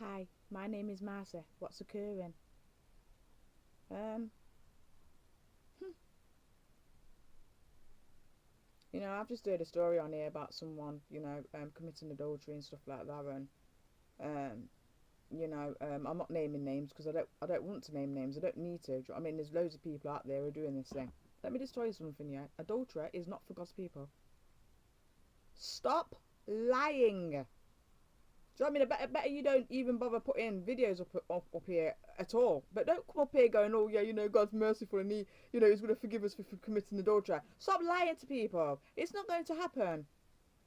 Hi, my name is Marcy. What's occurring? Um, hmm, I've just heard a story on here about someone, committing adultery and stuff like that, and um, I'm not naming names because I don't want to name names. I don't need to. Do you know what I mean? There's loads of people out there who are doing this thing. Let me just tell you something, yeah. Adultery is not for God's people. Stop lying. Do you know what I mean? Better you don't even bother putting videos up here at all. But don't come up here going, oh yeah, God's merciful and he's going to forgive us for committing adultery. Stop lying to people. It's not going to happen.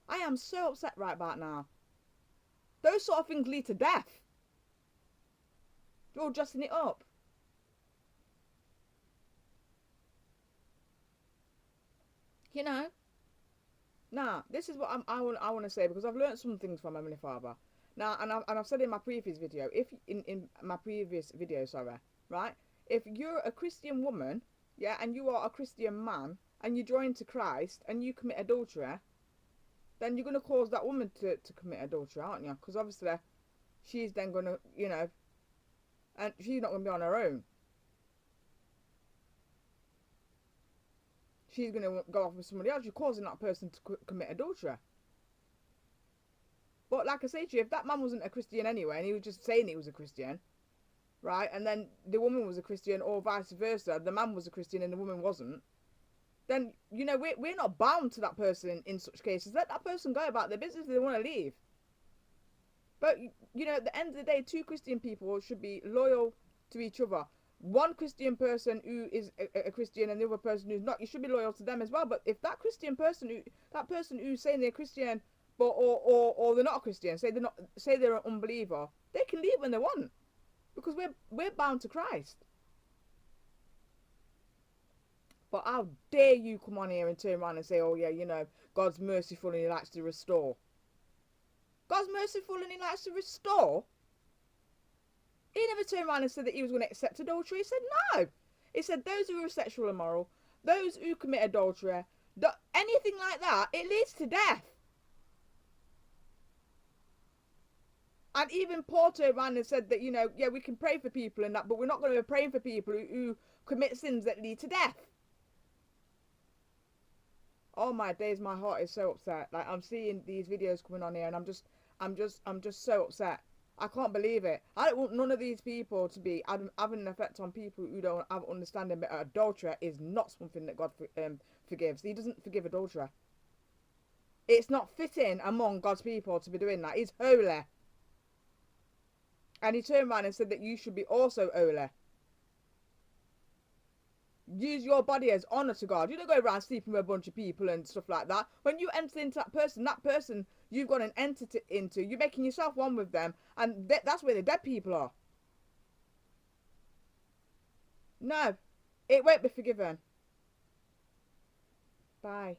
I am so upset right about now. Those sort of things lead to death. You're all dressing it up. You know? Now, this is what I want to say because I've learned some things from Heavenly Father. Now, and I've said in my previous video, if in my previous video, sorry, right? If you're a Christian woman, yeah, and you are a Christian man, and you join to Christ and you commit adultery, then you're going to cause that woman to commit adultery, aren't you? Because obviously she's then going to, and she's not going to be on her own. She's going to go off with somebody else. You're causing that person to commit adultery. But like I say to you, if that man wasn't a Christian anyway, and he was just saying he was a Christian, right, and then the woman was a Christian, or vice versa, the man was a Christian and the woman wasn't, then we're not bound to that person in such cases. Let that person go about their business if they want to leave. But at the end of the day, two Christian people should be loyal to each other. One Christian person who is a Christian and the other person who's not, you should be loyal to them as well. But if that Christian person that person who's saying they're Christian, but or they're not a Christian, say they're an unbeliever, they can leave when they want because we're bound to Christ. But how dare you come on here and turn around and say, oh yeah, God's merciful and he likes to restore. God's merciful and he likes to restore. He never turned around and said that he was going to accept adultery. He said no. He said those who are sexual immoral, those who commit adultery, anything like that, it leads to death. And even Paul turned around and said that, yeah, we can pray for people and that, but we're not going to be praying for people who commit sins that lead to death. Oh my days, my heart is so upset. Like I'm seeing these videos coming on here, and I'm just so upset. I can't believe it. I don't want none of these people to be having an effect on people who don't have understanding. But adultery is not something that God forgives. He doesn't forgive adultery. It's not fitting among God's people to be doing that. He's holy, and he turned around and said that you should be also holy. Use your body as honor to God. You don't go around sleeping with a bunch of people and stuff like that. When you enter into that person you've got an entity into, you're making yourself one with them, and that's where the dead people are. No, it won't be forgiven. Bye.